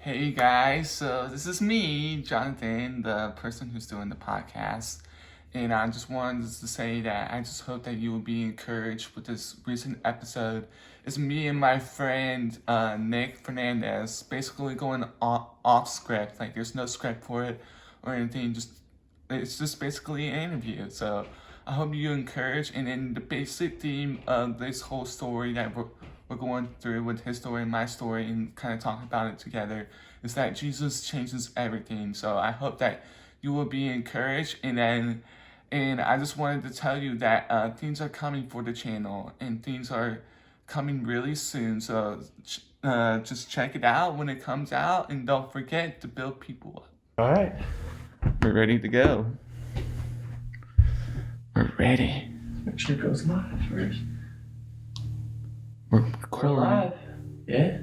Hey guys, so this is me, Jonathan, the person who's doing the podcast. And I just wanted to say that I just hope that you will be encouraged with this recent episode. It's me and my friend Nick Fernandez basically going off script. Like there's no script for it or anything. It's just basically an interview. So I hope you encourage. And then the basic theme of this whole story that we're going through with his story and my story and kind of talking about it together is that Jesus changes everything. So I hope that you will be encouraged. And I just wanted to tell you that things are coming for the channel and things are coming really soon. So just check it out when it comes out, and don't forget to build people up. All right. We're ready to go. We're ready. Make sure it goes live first. We're We're live. Yeah.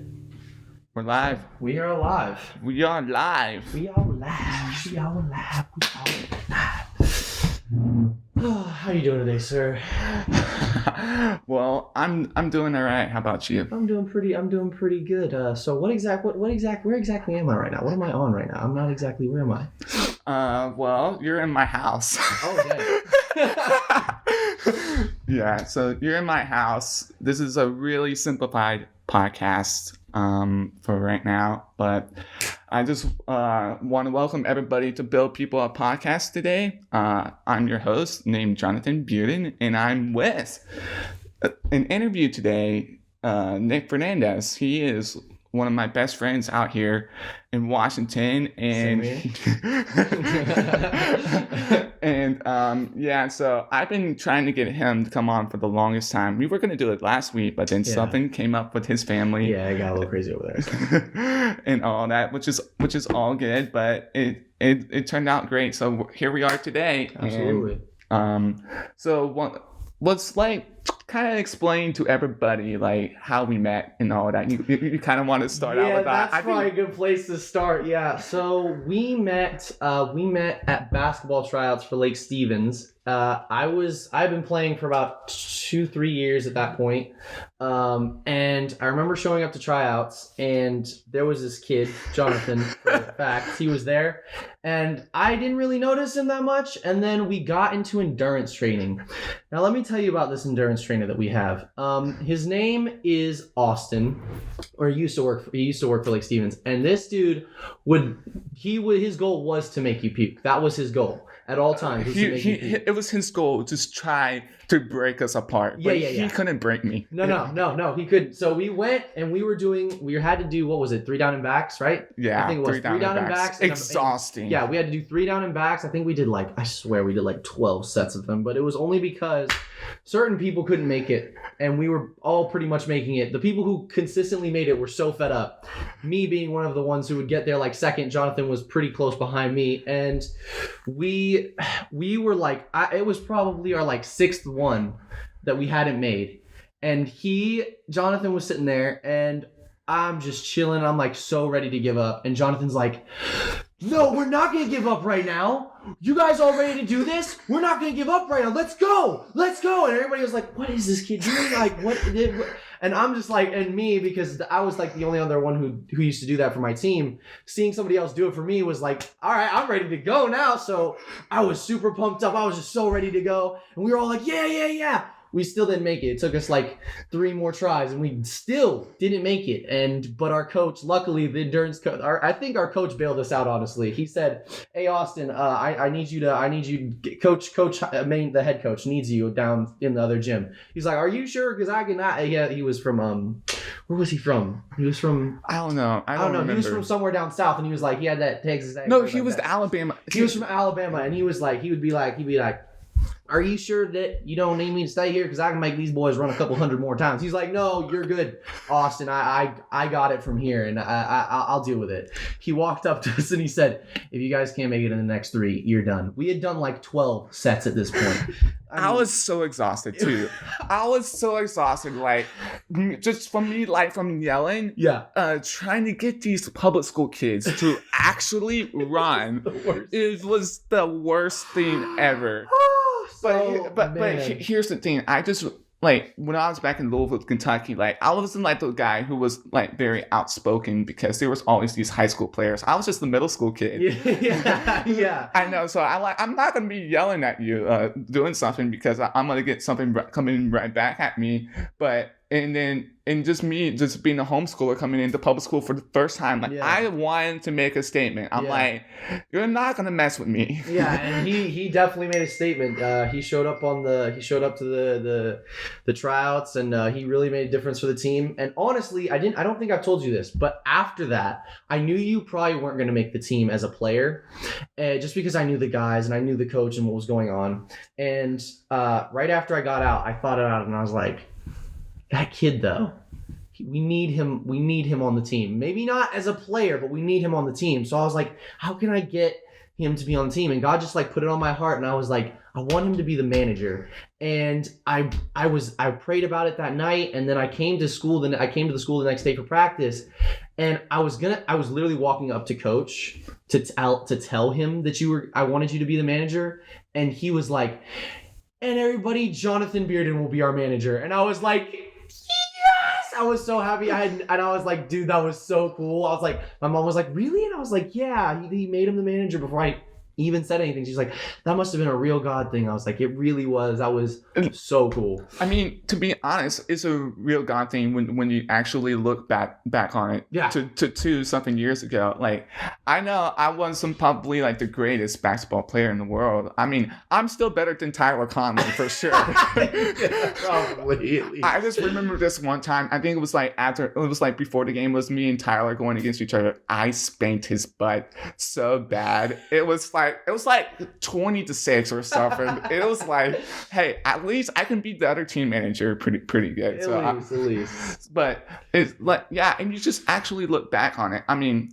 We're live. We are live. We are live. We are live. We are live. We are live. Oh, how you doing today, sir? Well, I'm doing all right. How about you? I'm doing pretty good. So where exactly am I right now? What am I on right now? I'm not exactly, where am I? Well, you're in my house. Oh, dang. Yeah, so you're in my house. This is a really simplified podcast for right now, but I just want to welcome everybody to Build People Up podcast today. I'm your host named Jonathan Burden, and I'm with an interview today, Nick Fernandez. He is one of my best friends out here in Washington, and so I've been trying to get him to come on for the longest time. We were going to do it last week, but then something came up with his family. Yeah, it got a little crazy over there. And all that, which is all good, but it turned out great. So here we are today. Absolutely. And, what's like, kind of explain to everybody like how we met and all that. You kind of want to start out with that. That's probably a good place to start. Yeah. So we met at basketball tryouts for Lake Stevens. I've been playing for about 2-3 years at that point. And I remember showing up to tryouts, and there was this kid, Jonathan, for a fact. He was there, and I didn't really notice him that much. And then we got into endurance training. Now, let me tell you about this endurance trainer that we have. His name is Austin, or he used to work for Lake Stevens. And this dude his goal was to make you puke. That was his goal at all times. It was his goal to try to break us apart. But he couldn't break me. No, he couldn't. So we went and we had to do, what was it, 3 down and backs, right? Yeah, I think it was 3 down and backs. Exhausting. Yeah, we had to do 3 down and backs. I think we did I swear we did 12 sets of them, but it was only because certain people couldn't make it, and we were all pretty much making it. The people who consistently made it were so fed up. Me being one of the ones who would get there second. Jonathan was pretty close behind me, and we were it was probably our 6th one that we hadn't made. And Jonathan was sitting there, and I'm just chilling. I'm so ready to give up. And Jonathan's like, no, we're not going to give up right now. You guys all ready to do this? We're not going to give up right now. Let's go. And everybody was like, what is this kid doing? What? And I'm just and me, because I was the only other one who used to do that for my team. Seeing somebody else do it for me was all right, I'm ready to go now. So I was super pumped up. I was just so ready to go. And we were all like, yeah. We still didn't make it. It took us 3 more tries, and we still didn't make it. But our coach, luckily, the endurance coach, I think our coach bailed us out. Honestly, he said, "Hey, Austin, I need you, coach, the head coach needs you down in the other gym." He's like, "Are you sure? Because I cannot." Yeah, he was from where was he from? He was from, I don't know. He was from somewhere down south, and he was he had that Texas accent. No, he was Alabama. He was from Alabama, and he would be like. Are you sure that you don't need me to stay here? Because I can make these boys run a couple hundred more times. He's like, no, you're good, Austin. I got it from here, and I'll deal with it. He walked up to us and he said, if you guys can't make it in the next 3, you're done. We had done 12 sets at this point. I was so exhausted too. I was so exhausted, just from me, from yelling. Yeah. Trying to get these public school kids to actually run. It was the worst thing ever. But here's the thing. like when I was back in Louisville, Kentucky, like I wasn't like the guy who was like very outspoken because there was always these high school players. I was just the middle school kid. Yeah. I know. So I'm not gonna be yelling at you doing something because I'm gonna get something coming right back at me. But and just me just being a homeschooler coming into public school for the first time, like I wanted to make a statement. I'm like, you're not gonna mess with me. Yeah, and he definitely made a statement. He showed up to the tryouts, and he really made a difference for the team. And honestly, I don't think I've told you this, but after that, I knew you probably weren't going to make the team as a player, just because I knew the guys and I knew the coach and what was going on. And right after I got out, I thought it out, and I was like, that kid though. We need him. We need him on the team. Maybe not as a player, but we need him on the team. So I was like, how can I get him to be on the team? And God just like put it on my heart, and I was like, I want him to be the manager. And I prayed about it that night, and then I came to the school the next day for practice, and I was literally walking up to coach to tell him that I wanted you to be the manager, and he was like, and everybody, Jonathan Bearden will be our manager. And I was like, yes! I was so happy. And I was like, dude, that was so cool. I was like, my mom was like, really? And I was like, yeah, he made him the manager before I even said anything. She's like, that must have been a real God thing. I was like, it really was. That was so cool. I mean, to be honest, it's a real God thing when you actually look back on it. Yeah. To something years ago. Like, I know I wasn't probably like the greatest basketball player in the world. I mean, I'm still better than Tyler Conley for sure. Yeah, probably. I just remember this one time. I think it was like before the game was me and Tyler going against each other. I spanked his butt so bad. It was like 20-6 or something. It was like, hey, at least I can beat the other team manager pretty good. At least. But it's like, yeah, and you just actually look back on it. I mean,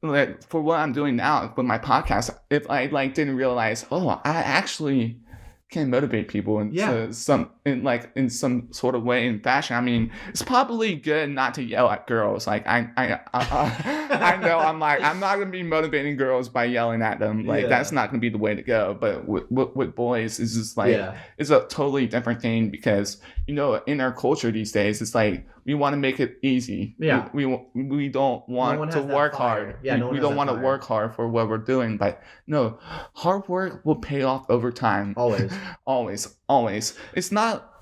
like, for what I'm doing now with my podcast, if I like didn't realize, I actually can motivate people in some sort of way and fashion. I mean, it's probably good not to yell at girls. Like I know I'm not gonna be motivating girls by yelling at them. Like that's not gonna be the way to go. But with boys, it's just like it's a totally different thing because in our culture these days, it's like we want to make it easy. Yeah, we don't want to work hard. Yeah, we don't want to work hard for what we're doing. But no, hard work will pay off over time. Always. It's not.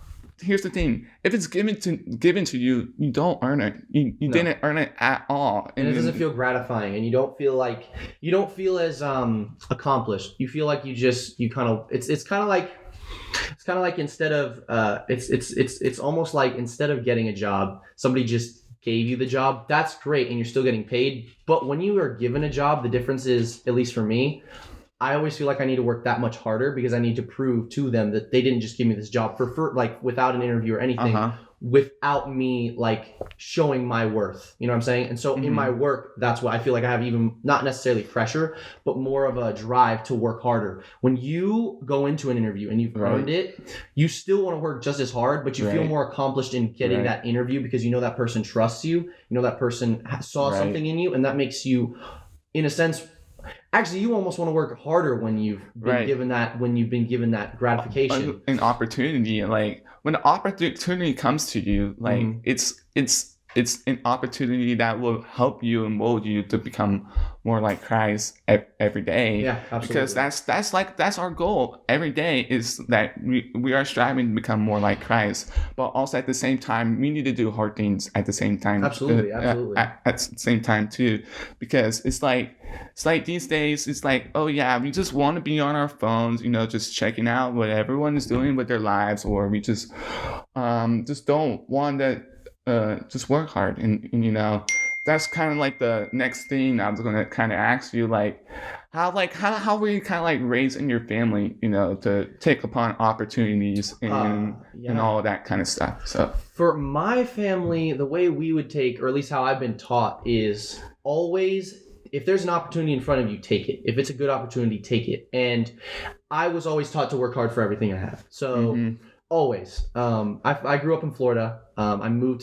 Here's the thing: if it's given to you, you don't earn it. You didn't earn it at all, and it doesn't feel gratifying, and you don't feel as accomplished. You feel like it's kind of like instead of it's almost like instead of getting a job, somebody just gave you the job. That's great, and you're still getting paid. But when you are given a job, the difference is, at least for me, I always feel like I need to work that much harder because I need to prove to them that they didn't just give me this job for like without an interview or anything, without me like showing my worth. You know what I'm saying? And so in my work, that's what I feel like I have, even not necessarily pressure, but more of a drive to work harder. When you go into an interview and you've earned it, you still want to work just as hard, but you feel more accomplished in getting that interview because that person trusts you. That person saw something in you, and that makes you, in a sense, actually, you almost want to work harder when you've been given that gratification, an opportunity. Like when the opportunity comes to you, like it's an opportunity that will help you and mold you to become more like Christ every day. Yeah, absolutely. Because that's our goal every day, is that we are striving to become more like Christ, but also at the same time we need to do hard things at the same time. Absolutely. At the same time too, because it's like these days it's like, oh yeah, we just want to be on our phones, just checking out what everyone is doing with their lives, or we just don't want to just work hard. And that's kind of like the next thing I was going to kind of ask you, like how were you kind of like raised in your family, to take upon opportunities and all of that kind of stuff. So for my family, the way we would take, or at least how I've been taught, is always, if there's an opportunity in front of you, take it. If it's a good opportunity, take it. And I was always taught to work hard for everything I have. So Always. I grew up in Florida. I moved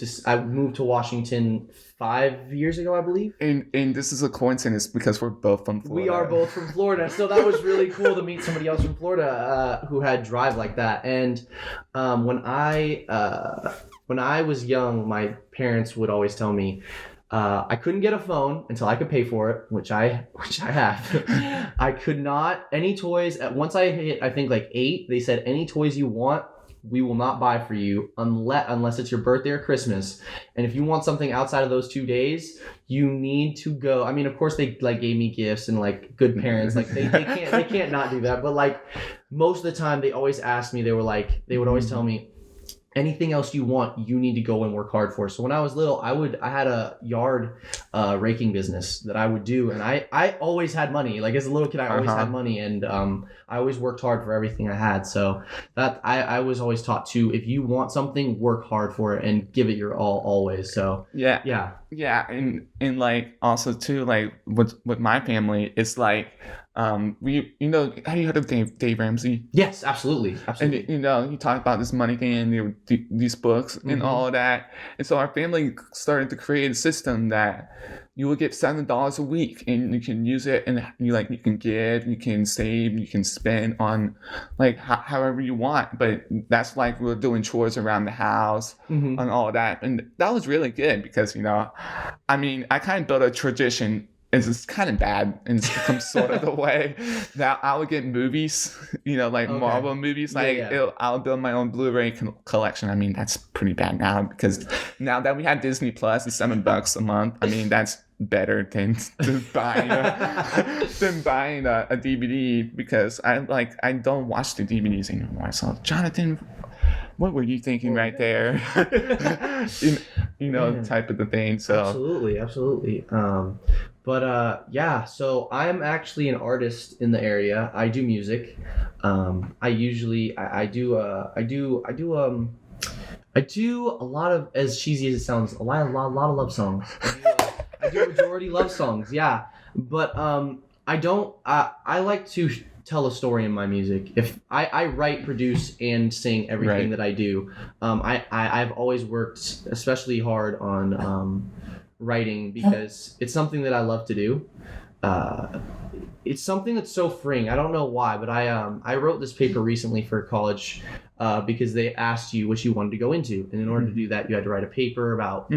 to Washington 5 years ago, I believe. And this is a coincidence because we're both from Florida. We are both from Florida, so that was really cool to meet somebody else from Florida who had drive like that. And when I was young, my parents would always tell me I couldn't get a phone until I could pay for it, which I have. I could not any toys. Once I hit, I think like 8, they said any toys you want, we will not buy for you unless it's your birthday or Christmas. And if you want something outside of those 2 days, you need to go. I mean, of course they like gave me gifts and like good parents, like they can't not do that. But like most of the time they always asked me, they would always tell me, anything else you want, you need to go and work hard for. So when I was little, I had a yard raking business that I would do, and I always had money. Like as a little kid, I always had money, and I always worked hard for everything I had. So that I was always taught to, if you want something, work hard for it and give it your all always. So yeah, and like also too, like with my family, it's like have you heard of Dave Ramsey? Yes, absolutely. And he talked about this money thing and these books and all of that. And so our family started to create a system that you will get $7 a week and you can use it, and you can give, you can save, you can spend on like however you want. But that's like we're doing chores around the house and all of that. And that was really good because, I mean, I kind of built a tradition. It's kind of bad in some sort of the way that I would get movies, Marvel movies. I'll build my own Blu-ray collection. I mean, that's pretty bad now because now that we have Disney Plus, it's $7 a month. I mean, that's better than buying a DVD because I don't watch the DVDs anymore. So Jonathan, what were you thinking right there? Type of the thing. So absolutely. So I'm actually an artist in the area. I do music. I do a lot of, as cheesy as it sounds, a lot of love songs. I do majority love songs, yeah. But I like to tell a story in my music. If I write, produce, and sing everything that I do. I've always worked especially hard on writing because it's something that I love to do. It's something that's so freeing. I don't know why, but I wrote this paper recently for college because they asked you what you wanted to go into, and in order to do that, you had to write a paper about.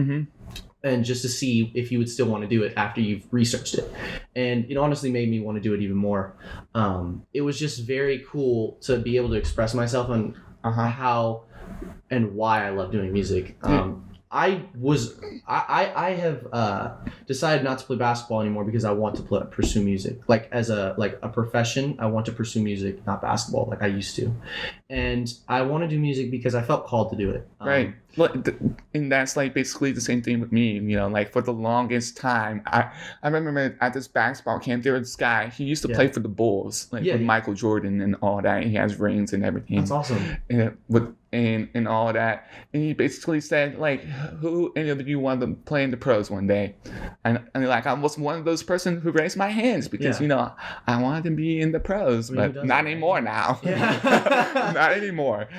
And just to see if you would still want to do it after you've researched it. And it honestly made me want to do it even more. It was just very cool to be able to express myself on how and why I love doing music. I have decided not to play basketball anymore because I want to pursue music. Like as a profession, I want to pursue music, not basketball like I used to. And I want to do music because I felt called to do it. Right. And that's like basically the same thing with me, like for the longest time, I remember at this basketball camp, there was this guy, he used to play for the Bulls, with Michael Jordan and all that. He has rings and everything. That's awesome. And all of that. And he basically said, like, who any of you want to play in the pros one day? And like, I was one of those persons who raised my hands because, I wanted to be in the pros, but not anymore now. Yeah. Not anymore.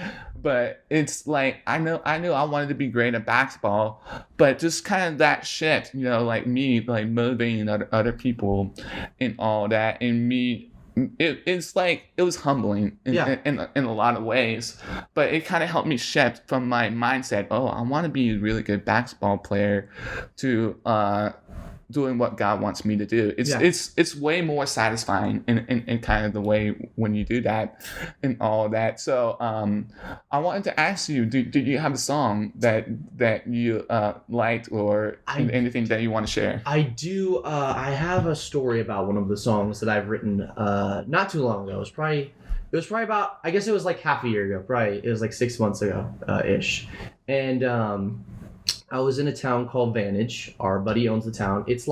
But it's like, I knew I wanted to be great at basketball, but just kind of that shift, like me, like motivating other people and all that. And me, it's like, it was humbling in a lot of ways, but it kind of helped me shift from my mindset, I want to be a really good basketball player, to doing what God wants me to do. It's way more satisfying in kind of the way when you do that and all that. So I wanted to ask you, did you have a song that you liked or anything that you want to share? I do. I have a story about one of the songs that I've written not too long ago. It was probably about, I guess it was like half a year ago. Probably it was like 6 months ago ish. And I was in a town called Vantage. Our buddy owns the town. It's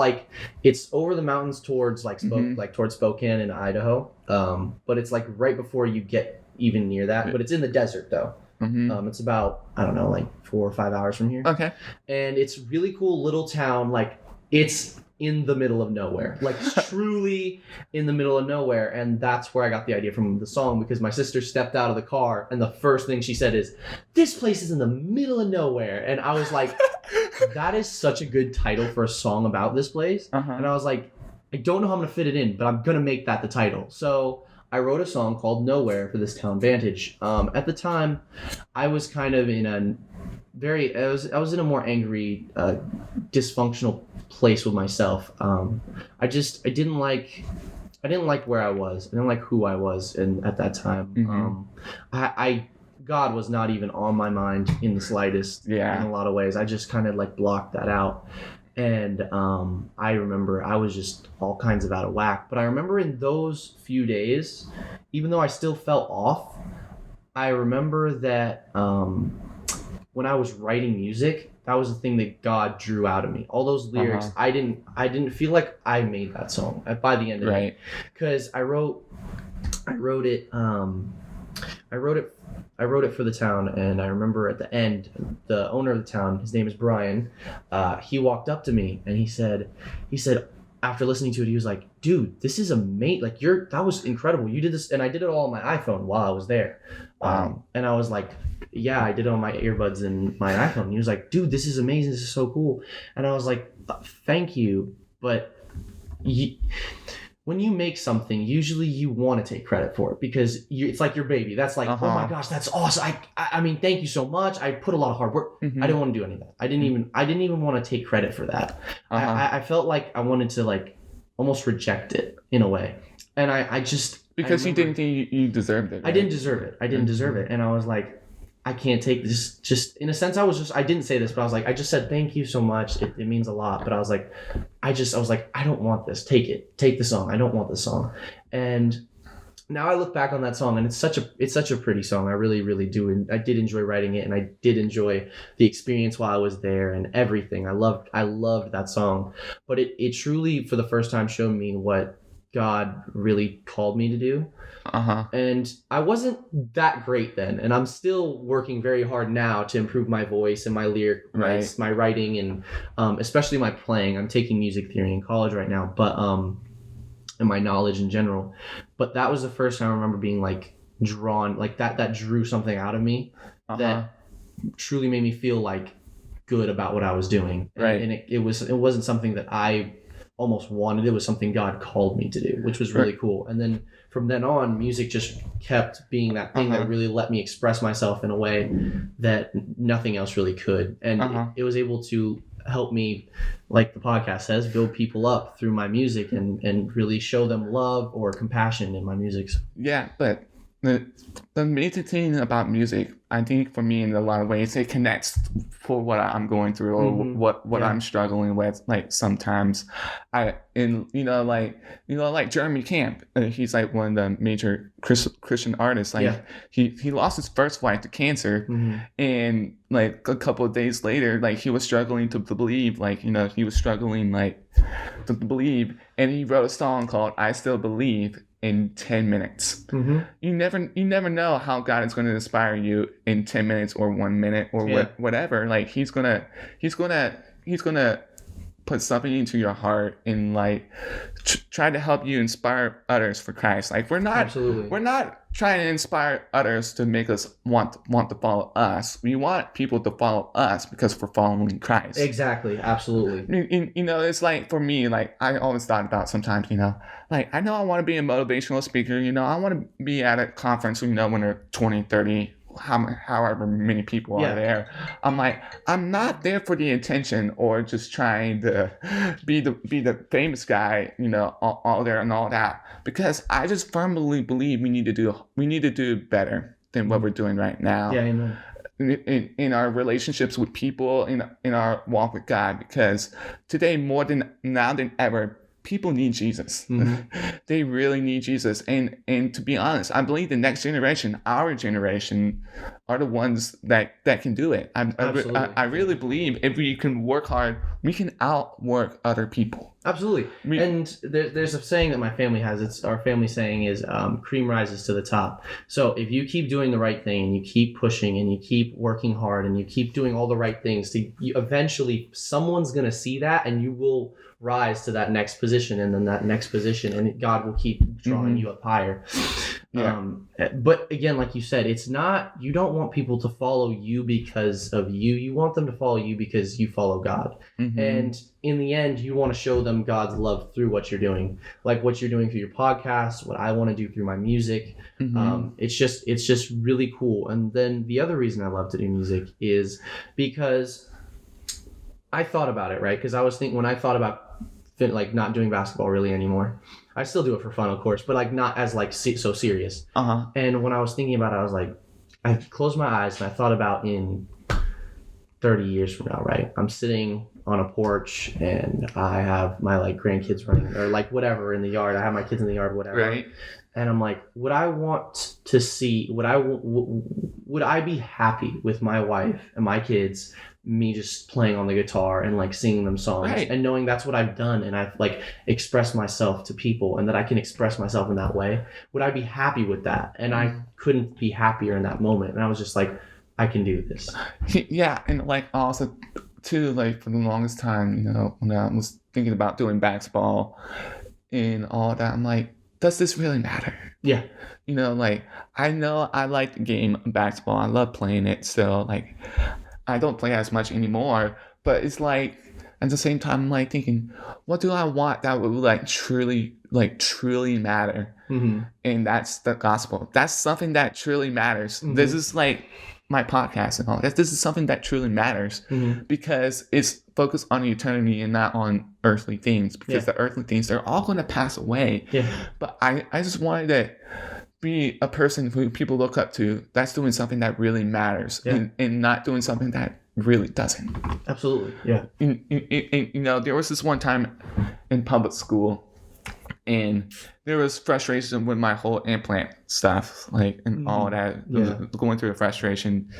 over the mountains towards towards Spokane in Idaho. But it's like right before you get even near that. But it's in the desert though. It's about, I don't know, like 4 or 5 hours from here. Okay. And it's really cool little town. Like it's in the middle of nowhere, like truly in the middle of nowhere. And that's where I got the idea from the song, because my sister stepped out of the car and the first thing she said is, "This place is in the middle of nowhere." And I was like, that is such a good title for a song about this place. And I was like, I don't know how I'm going to fit it in, but I'm going to make that the title. So I wrote a song called Nowhere for this town Vantage. At the time, I was kind of in a I was in a more angry, dysfunctional place with myself. I didn't like where I was. I didn't like who I was at that time. God was not even on my mind in the slightest. In a lot of ways. I just kind of like blocked that out. And I remember I was just all kinds of out of whack. But I remember in those few days, even though I still felt off, I remember that when I was writing music, that was the thing that God drew out of me. All those lyrics, I didn't feel like I made that song by the end of it. Because I wrote it for the town, and I remember at the end, the owner of the town, his name is Brian, he walked up to me and he said, after listening to it, he was like, "Dude, this is amazing. Like that was incredible. You did this." And I did it all on my iPhone while I was there. And I was like, "Yeah, I did it on my earbuds and my iPhone." And he was like, "Dude, this is amazing. This is so cool." And I was like, "Thank you. But when you make something, usually you want to take credit for it because it's like your baby. That's like, oh my gosh, that's awesome. I mean, thank you so much. I put a lot of hard work. I didn't want to do any of that. I didn't even want to take credit for that. I felt like I wanted to like almost reject it in a way. And I just... Because you didn't think you deserved it. Right? I didn't deserve it. And I was like, I can't take this. Just in a sense, I didn't say this, but I was like, I just said, thank you so much. It means a lot. But I was like, I don't want this. Take the song. I don't want this song. And now I look back on that song and it's such a pretty song. I really, really do. And I did enjoy writing it, and I did enjoy the experience while I was there and everything. I loved that song, but it truly, for the first time, showed me what God really called me to do. And I wasn't that great then, and I'm still working very hard now to improve my voice and my lyric, my writing, and especially my playing. I'm taking music theory in college right now, but and my knowledge in general. But that was the first time I remember being like drawn, like that drew something out of me that truly made me feel like good about what I was doing. And it wasn't something that I almost wanted. It was something God called me to do, which was really cool. And then from then on, music just kept being that thing that really let me express myself in a way that nothing else really could. And it was able to help me, like the podcast says, build people up through my music and really show them love or compassion in my music. Yeah, but the amazing thing about music, I think for me in a lot of ways, it connects for what I'm going through or what I'm struggling with. Like sometimes like Jeremy Camp, he's like one of the major Christian artists. Like he lost his first wife to cancer, and like a couple of days later, like he was struggling to believe, he was struggling to believe, and he wrote a song called "I Still Believe" in 10 minutes. You never know how God is going to inspire you in 10 minutes or 1 minute or whatever. Like he's gonna put something into your heart and like try to help you inspire others for Christ. Like we're not trying to inspire others to make us want to follow us. We want people to follow us because we're following Christ. Exactly. Absolutely. It's like for me, like I always thought about sometimes, like I know I want to be a motivational speaker, I want to be at a conference, when there are 20, 30, however many people are there. I'm like, I'm not there for the attention or just trying to be the famous guy, all there and all that, because I just firmly believe we need to do better than what we're doing right now. Amen. In our relationships with people, in our walk with God, because today more than ever, people need Jesus. They really need Jesus. And to be honest, I believe the next generation, our generation, are the ones that can do it. I really believe if we can work hard, we can outwork other people. Absolutely. And there's a saying that my family has. It's our family saying is cream rises to the top. So if you keep doing the right thing and you keep pushing and you keep working hard and you keep doing all the right things, eventually someone's going to see that and you will rise to that next position and then that next position, and God will keep drawing you up higher. Yeah. But again, like you said, it's not, you don't want people to follow you because of you. You want them to follow you because you follow God. And in the end, you want to show them God's love through what you're doing, like what you're doing through your podcast, what I want to do through my music. It's just really cool. And then the other reason I love to do music is because I thought about it, right? Because I was thinking, when I thought about like not doing basketball really anymore, I still do it for fun, of course, but like not as like so serious. And when I was thinking about it, I was like, I closed my eyes and I thought about in 30 years from now, right? I'm sitting on a porch and I have my like grandkids running or like whatever in the yard. I have my kids in the yard, whatever. Right. And I'm like, would I want to see? Would I be happy with my wife and my kids, me just playing on the guitar and like singing them songs, and knowing that's what I've done and I've like expressed myself to people and that I can express myself in that way? Would I be happy with that? And I couldn't be happier in that moment. And I was just like, I can do this. Yeah, and like also too, like for the longest time, you know, when I was thinking about doing basketball and all that, I'm like, does this really matter? Yeah. You know, like I know I like the game of basketball. I love playing it still. Like I don't play as much anymore, but it's like at the same time, I'm like thinking, what do I want that would like truly matter? And that's the gospel. That's something that truly matters. This is like my podcast and all that. This is something that truly matters because it's focused on eternity and not on earthly things, because the earthly things, they're all going to pass away. But I just wanted to be a person who people look up to that's doing something that really matters and not doing something that really doesn't. Absolutely. Yeah. And, you know, there was this one time in public school and there was frustration with my whole implant stuff, like, and all that, going through the frustration.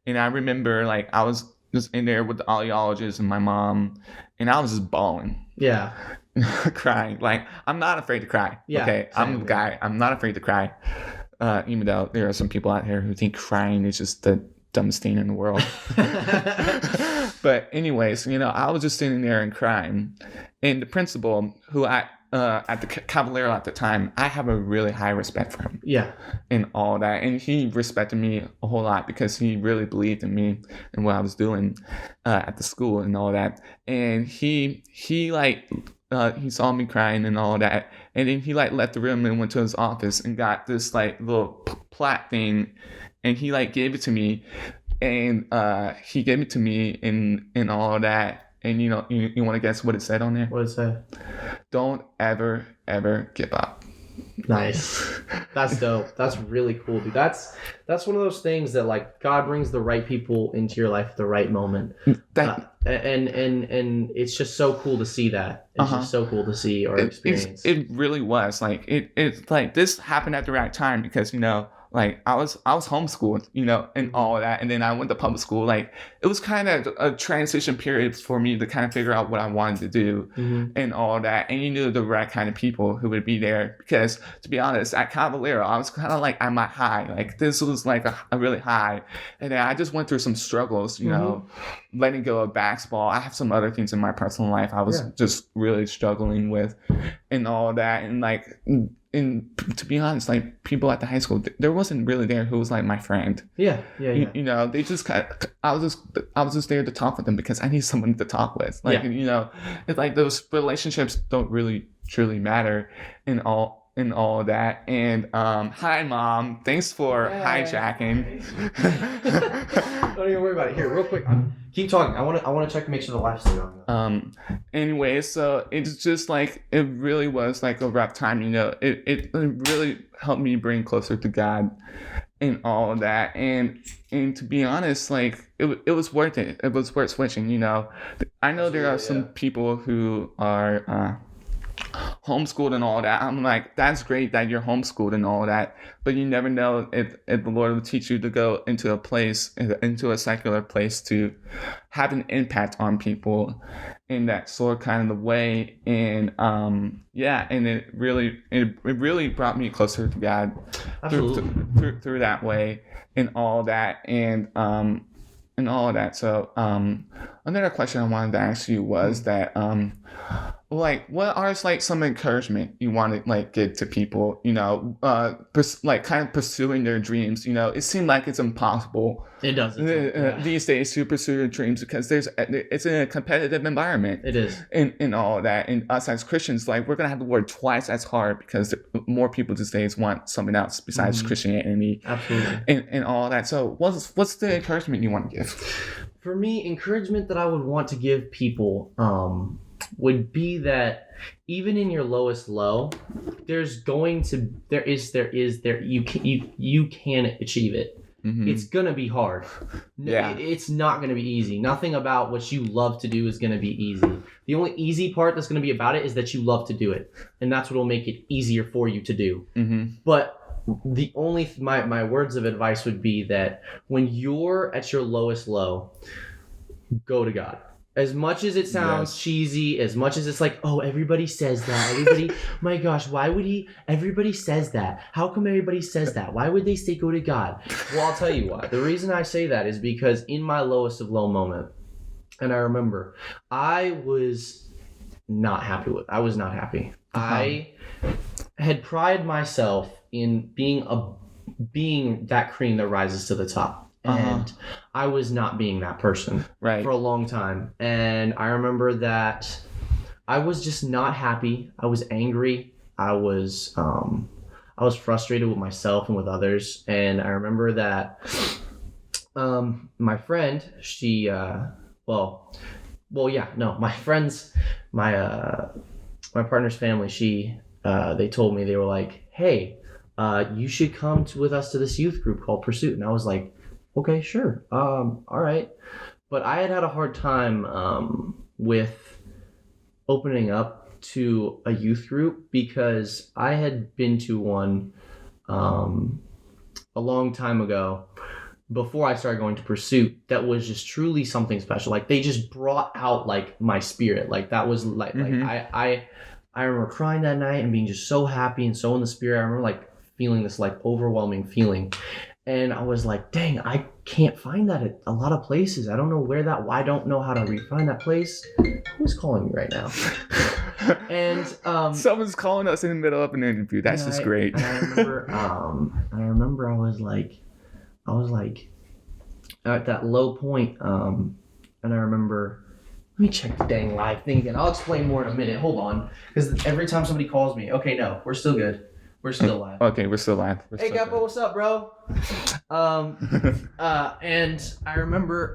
And I remember, like, I was just in there with the audiologist and my mom, and I was just bawling. Yeah. Crying. Like, I'm not afraid to cry. Yeah. Okay. I'm a guy. I'm not afraid to cry. Even though there are some people out here who think crying is just the dumbest thing in the world. But anyways, you know, I was just sitting there and crying. And the principal, who at the Caballero at the time, I have a really high respect for him. Yeah. And all that. And he respected me a whole lot because he really believed in me and what I was doing at the school and all that. And he saw me crying and all that. And then he like left the room and went to his office and got this like little plaque thing. And he like gave it to me. And he gave it to me and all that. And you know, you want to guess what it said on there? What did it say? Don't ever give up. Nice. That's dope. That's really cool, dude. That's one of those things that like God brings the right people into your life at the right moment. And it's just so cool to see that. It's just so cool to see or experience. It really was. Like it's like this happened at the right time because, you know, like I was homeschooled, you know, and all of that. And then I went to public school. Like it was kind of a transition period for me to kind of figure out what I wanted to do and all of that. And you knew the right kind of people who would be there because, to be honest, at Caballero, I was kind of like at my high. Like this was like a really high. And then I just went through some struggles, you know, letting go of basketball. I have some other things in my personal life I was just really struggling with and all that. And like... And to be honest, like people at the high school, there wasn't really there who was like my friend. Yeah. You know, they just kind of, I was just there to talk with them because I need someone to talk with. Like, you know, it's like those relationships don't really truly matter and all of that. And hi mom, thanks for hijacking. Don't even worry about it. Here, real quick, keep talking. I want to check to make sure the life's still going. Anyway, so it's just like it really was like a rough time, you know. It really helped me bring closer to God and all of that. And to be honest, like it was worth it. It was worth switching, you know. I know there are some people who are homeschooled and all that. I'm like, that's great that you're homeschooled and all that, but you never know if the Lord will teach you to go into a secular place to have an impact on people in that sort kind of way. And and it really brought me closer to God through that way and all that. And all of that. So another question I wanted to ask you was that like, what are like some encouragement you want to like give to people, you know, like kind of pursuing their dreams? You know, it seems like it's impossible. It does. These days to pursue your dreams because it's in a competitive environment. It is. And all of that. And us as Christians, like, we're gonna have to work twice as hard because more people these days want something else besides Christianity. Absolutely. And all of that. So what's the encouragement you want to give? For me, encouragement that I would want to give people would be that even in your lowest low, you can achieve it. Mm-hmm. It's gonna be hard. It's not gonna be easy. Nothing about what you love to do is gonna be easy. The only easy part that's gonna be about it is that you love to do it, and that's what will make it easier for you to do. Mm-hmm. But the only my words of advice would be that when you're at your lowest low, go to God. As much as it sounds cheesy, as much as it's like, oh, everybody says that. My gosh, why would everybody says that. How come everybody says that? Why would they say go to God? Well, I'll tell you why. The reason I say that is because in my lowest of low moment, and I remember, I was not happy. I had prided myself in being that cream that rises to the top. And I was not being that person for a long time. And I remember that I was just not happy. I was angry. I was frustrated with myself and with others. And I remember that my friend, my partner's family, they told me, they were like, hey, you should come with us to this youth group called Pursuit. And I was like, okay, sure. All right. But I had a hard time with opening up to a youth group because I had been to one a long time ago before I started going to Pursuit that was just truly something special. Like, they just brought out like my spirit. Like, that was like, I remember crying that night and being just so happy and so in the spirit. I remember like feeling this like overwhelming feeling. And I was like, dang, I can't find that at a lot of places. I don't know I don't know how to find that place. Who's calling me right now? And someone's calling us in the middle of an interview. That's just great. And I remember I was like at that low point. And I remember, let me check the dang live thing again. I'll explain more in a minute. Hold on. Because every time somebody calls me, okay, no, we're still good. We're still live. Okay, we're still live. Hey, Gappo, what's up, bro? And I remember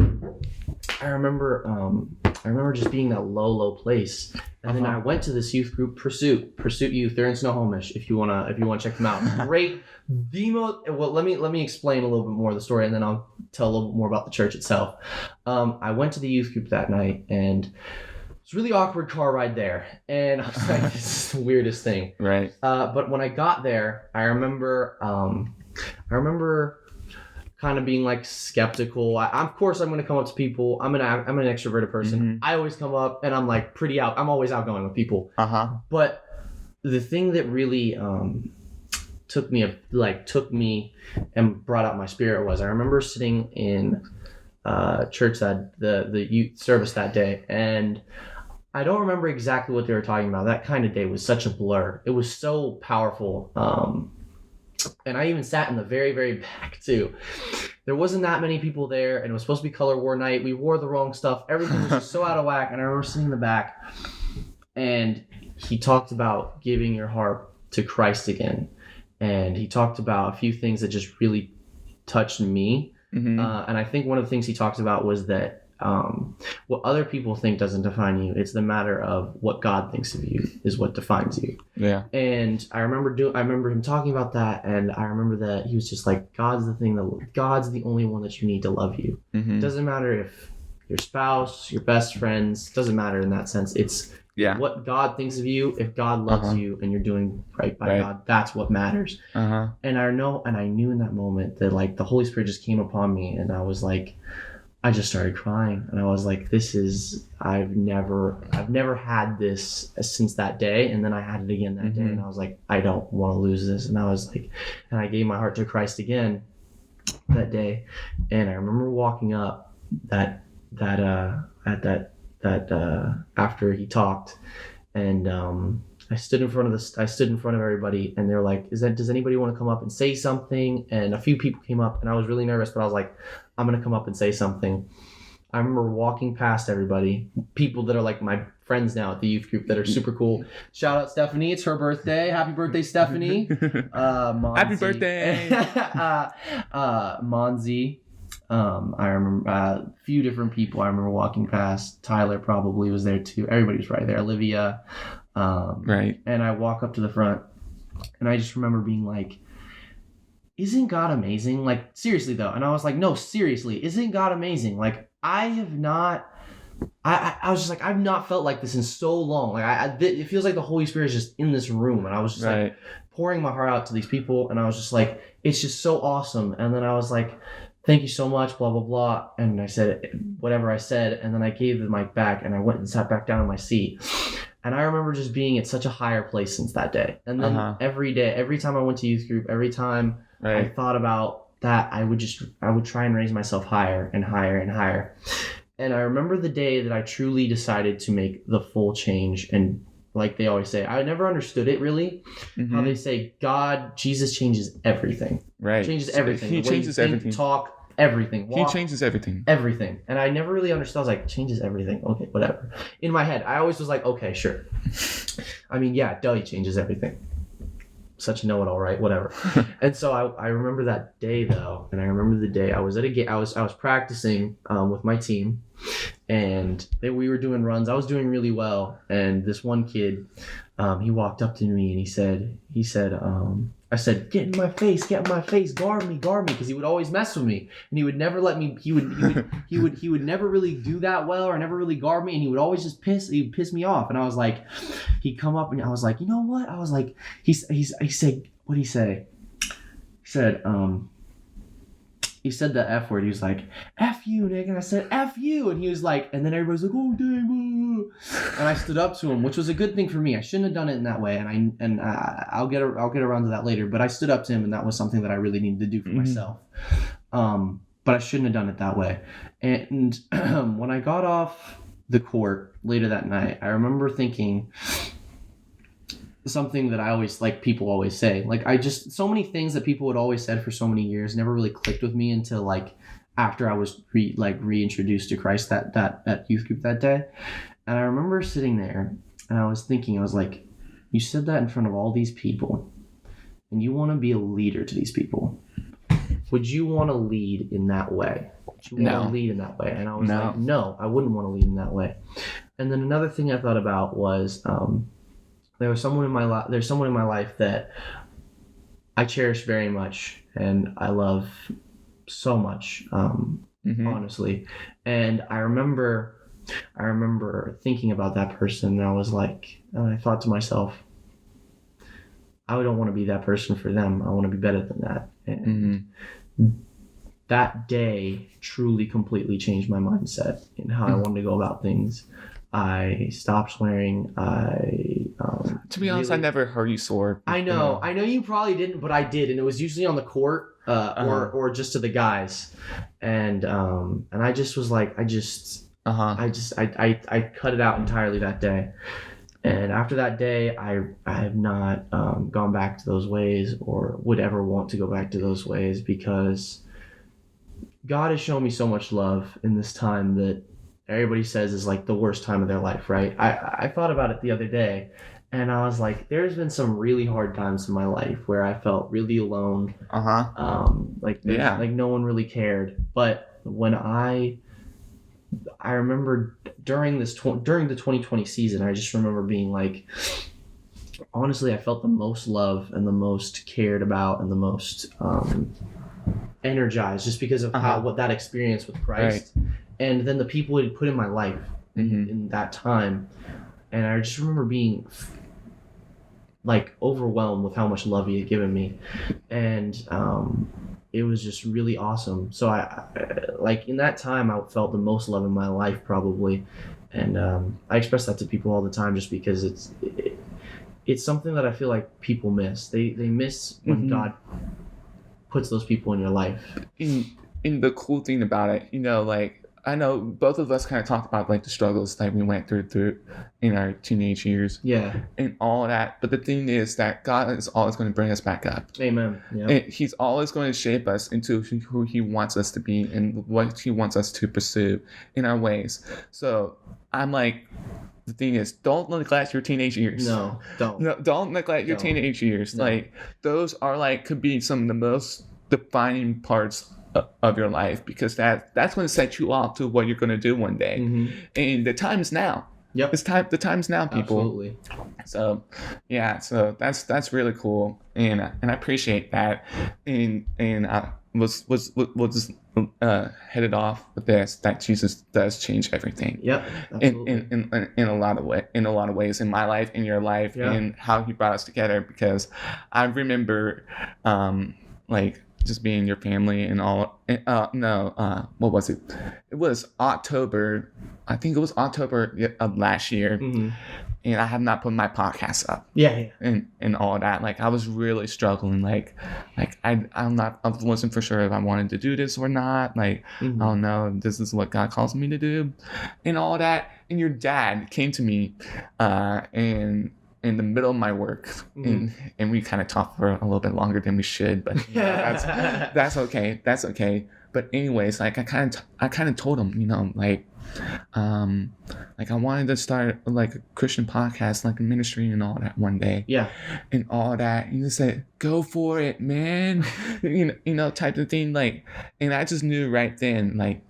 just being that low place. And then I went to this youth group, Pursuit Youth. They're in Snohomish. If you wanna check them out, great. Well, let me explain a little bit more of the story, and then I'll tell a little bit more about the church itself. I went to the youth group that night, and it's a really awkward car ride there. And I was like, this is the weirdest thing. Right. But when I got there, I remember kind of being like skeptical. Of course, I'm going to come up to people. I'm an extroverted person. Mm-hmm. I always come up and I'm like I'm always outgoing with people. But the thing that really took me and brought out my spirit was, I remember sitting in church the youth service that day, and I don't remember exactly what they were talking about. That kind of day was such a blur. It was so powerful. And I even sat in the very, very back too. There wasn't that many people there, and it was supposed to be color war night. We wore the wrong stuff. Everything was just so out of whack. And I remember sitting in the back, and he talked about giving your heart to Christ again. And he talked about a few things that just really touched me. Mm-hmm. And I think one of the things he talked about was that what other people think doesn't define you. It's the matter of what God thinks of you is what defines you. Yeah. And I remember him talking about that, and I remember that he was just like, God's the only one that you need to love you. Mm-hmm. It doesn't matter if your spouse, your best friends, doesn't matter in that sense. It's Yeah. what God thinks of you, if God loves you and you're doing right by God, that's what matters. And I knew in that moment that like the Holy Spirit just came upon me, and I was like, I just started crying, and I was like, I've never had this since that day. And then I had it again that day, and I was like, I don't want to lose this. And I was like, and I gave my heart to Christ again that day. And I remember walking up after he talked, and I stood in front of everybody, and they're like, does anybody want to come up and say something? And a few people came up, and I was really nervous, but I was like, I'm gonna come up and say something. I remember walking past everybody, people that are like my friends now at the youth group that are super cool. Shout out Stephanie, it's her birthday. Happy birthday, Stephanie. Happy birthday. Monzi. I remember a few different people I remember walking past. Tyler probably was there too. Everybody was right there. Olivia. Right. And I walk up to the front, and I just remember being like, isn't God amazing? Like, seriously though. And I was like, no, seriously, isn't God amazing? Like, I was just like, I've not felt like this in so long. Like, it feels like the Holy Spirit is just in this room. And I was just like pouring my heart out to these people. And I was just like, it's just so awesome. And then I was like, thank you so much, blah, blah, blah. And I said whatever I said. And then I gave the mic back, and I went and sat back down in my seat. And I remember just being at such a higher place since that day. And then every day, every time I went to youth group, every time I thought about that, I would try and raise myself higher and higher and higher. And I remember the day that I truly decided to make the full change. And like they always say, I never understood it really, how they say Jesus changes everything. Right. Changes everything. He changes everything. Talk, everything. Walk, he changes everything. Everything. And I never really understood. I was like, changes everything. Okay, whatever. In my head, I always was like, okay, sure. I mean, yeah, he changes everything. Such a know-it-all, right? Whatever. And so I remember that day though, and I remember the day I was at a game. I was practicing with my team, and we were doing runs. I was doing really well, and this one kid, he walked up to me and he said, I said, get in my face, guard me, because he would always mess with me, and he would never let me. He would never really do that well, or never really guard me, and he would always just piss me off. And I was like, he'd come up, and I was like, you know what? I was like, he said, what'd he say? He said the F word. He was like, F you, Nick. And I said, F you. And he was like, and then everybody's like, oh, dang. And I stood up to him, which was a good thing for me. I shouldn't have done it in that way. And I'll get around to that later. But I stood up to him, and that was something that I really needed to do for myself. But I shouldn't have done it that way. And when I got off the court later that night, I remember thinking something that I always, like, people always say, like, so many things that people had always said for so many years never really clicked with me until like after I was reintroduced to Christ that youth group that day. And I remember sitting there, and I was thinking, I was like, you said that in front of all these people, and you want to be a leader to these people. Would you want to lead in that way? Would you want to lead in that way? And I was like, no, I wouldn't want to lead in that way. And then another thing I thought about was, there's someone in my life that I cherish very much, and I love so much, honestly. And I remember thinking about that person, and I was like, and I thought to myself, I don't want to be that person for them. I want to be better than that. And that day truly completely changed my mindset and how I wanted to go about things. I stopped swearing. To be honest, I never heard you swear. I know you probably didn't, but I did, and it was usually on the court, or just to the guys, and I just was like, I cut it out entirely that day, and after that day, I have not gone back to those ways, or would ever want to go back to those ways, because God has shown me so much love in this time that everybody says is like the worst time of their life, right? I thought about it the other day, and I was like, there's been some really hard times in my life where I felt really alone. Like no one really cared. But when I remember during the 2020 season, I just remember being like, honestly, I felt the most love and the most cared about and the most energized, just because of what that experience with Christ. Right. And then the people he put in my life in that time. and I just remember being like overwhelmed with how much love he had given me, and it was just really awesome. So I like in that time I felt the most love in my life probably, and I express that to people all the time just because it's something that I feel like people miss. They miss when God puts those people in your life. And the cool thing about it, like I know both of us kind of talked about like the struggles that we went through in our teenage years. Yeah. And all that. But the thing is that God is always going to bring us back up. Amen. Yeah. And He's always going to shape us into who He wants us to be and what He wants us to pursue in our ways. So I'm like, the thing is, don't neglect your teenage years. No, don't. No, don't neglect your teenage years. No. Like those are like could be some of the most defining parts of your life, because that's going to set you off to what you're going to do one day. And the time is now. Yep. The time's now, people. Absolutely. So so that's really cool, and I appreciate that. And I was just headed off with this, that Jesus does change everything. Yep. Absolutely. In a lot of ways in my life, in your life, and how He brought us together. Because I remember like just being your family and all. What was it? It was October. I think it was October of last year. And I have not put my podcast up. Yeah. And all that. Like I was really struggling. Like I wasn't for sure if I wanted to do this or not. Like I don't know if this is what God calls me to do, and all that. And your dad came to me, and in the middle of my work, and we kind of talked for a little bit longer than we should, but that's okay. But anyways, like I kind of told him, like I wanted to start like a Christian podcast, like a ministry and all that one day. Yeah. And all that. You just said, go for it, man. Type of thing. Like, and I just knew right then, like,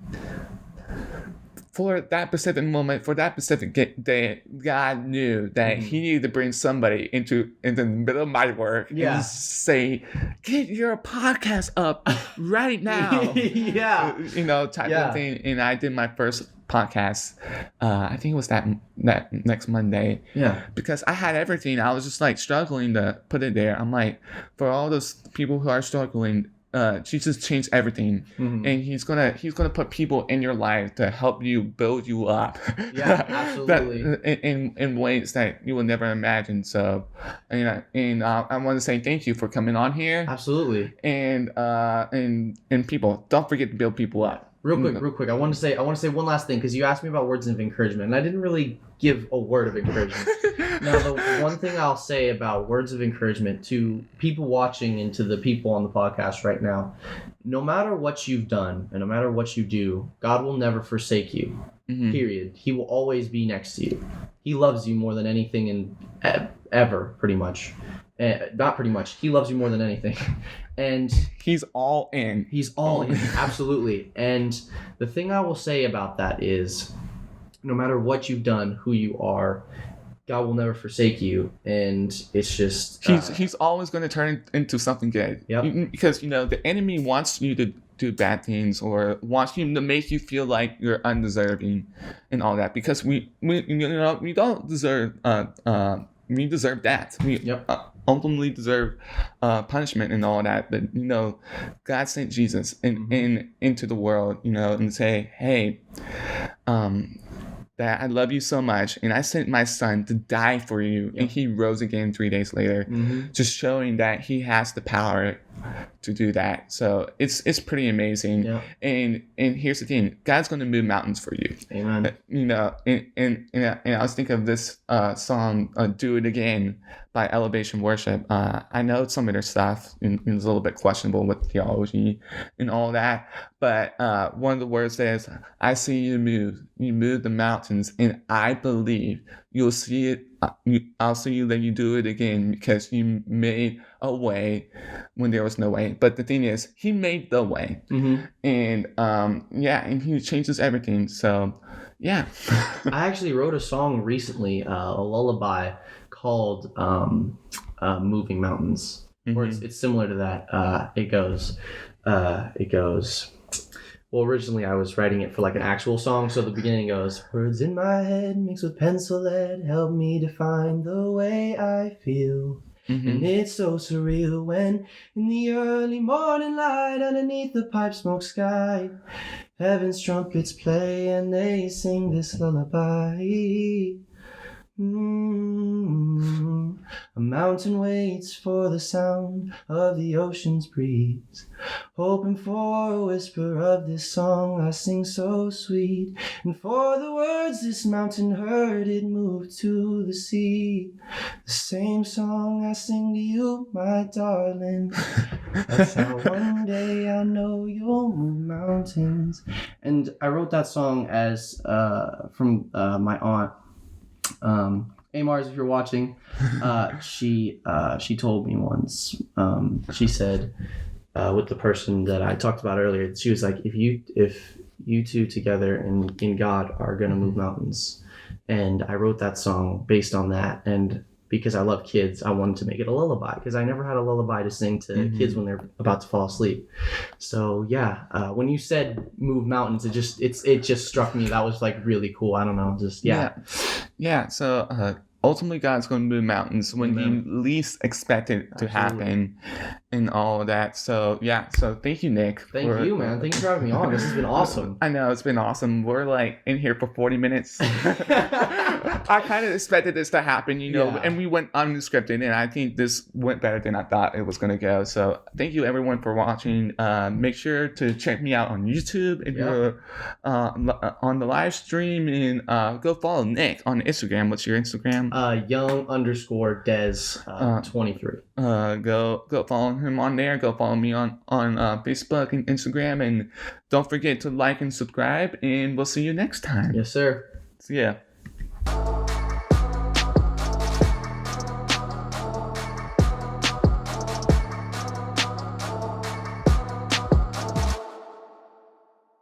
for that specific moment, for that specific day, God knew that He needed to bring somebody into the middle of my work and say, get your podcast up right now. Type of thing. And I did my first podcast. I think it was that next Monday. Yeah. Because I had everything. I was just like struggling to put it there. I'm like, for all those people who are struggling, Jesus changed everything, and he's gonna put people in your life to help you build you up. Yeah, absolutely. in ways that you will never imagine. So, and I want to say thank you for coming on here. Absolutely. And people, don't forget to build people up. Real quick. I want to say one last thing, because you asked me about words of encouragement, and I didn't really give a word of encouragement. Now, the one thing I'll say about words of encouragement to people watching and to the people on the podcast right now, no matter what you've done and no matter what you do, God will never forsake you. Period. He will always be next to you. He loves you more than anything ever, pretty much. Not pretty much. He loves you more than anything. And He's all in. He's all in. Absolutely. And the thing I will say about that is, no matter what you've done, who you are, God will never forsake you. And it's just... He's always going to turn into something good. Yep. Because, the enemy wants you to do bad things or wants you to make you feel like you're undeserving and all that. Because we don't deserve... we deserve that. We ultimately deserve punishment and all that. But, God sent Jesus into the world, and say, hey, that I love you so much, and I sent my son to die for you, and he rose again 3 days later, just showing that he has the power to do that. So it's pretty amazing. And here's the thing, God's going to move mountains for you. Amen. And I was thinking of this song, Do It Again by Elevation Worship. I know some of their stuff is a little bit questionable with theology and all that, but one of the words says, I see you move the mountains, and I believe you'll see it. I'll see you that you do it again, because you made a way when there was no way. But the thing is, He made the way, and and He changes everything. So I actually wrote a song recently, a lullaby called "Moving Mountains," or it's similar to that. It goes. Well, originally I was writing it for like an actual song, so the beginning goes, words in my head mixed with pencil lead help me define the way I feel. And it's so surreal when in the early morning light underneath the pipe smoke sky, heaven's trumpets play and they sing this lullaby. A mountain waits for the sound of the ocean's breeze, hoping for a whisper of this song I sing so sweet. And for the words this mountain heard, it moved to the sea. The same song I sing to you, my darling. That's how one day I know you'll move mountains. And I wrote that song as from my aunt. Amars, if you're watching, she told me once, she said, with the person that I talked about earlier, she was like, if you two together in God are gonna move mountains. And I wrote that song based on that, and because I love kids, I wanted to make it a lullaby, because I never had a lullaby to sing to kids when they're about to fall asleep. So yeah, when you said move mountains, it just struck me. That was like really cool. I don't know, just yeah. So ultimately, God's going to move mountains when you least expect it to happen, and all of that. So yeah. So thank you, Nick. Thank you, man. Thanks for having me on. This has been awesome. I know, it's been awesome. We're like in here for 40 minutes. I kind of expected this to happen, and we went unscripted, and I think this went better than I thought it was going to go. So thank you, everyone, for watching. Make sure to check me out on YouTube if you're on the live stream, and go follow Nick on Instagram. What's your Instagram? Young_Des23. Go follow him on there. Go follow me on Facebook and Instagram, and don't forget to like and subscribe, and we'll see you next time. Yes, sir. See ya.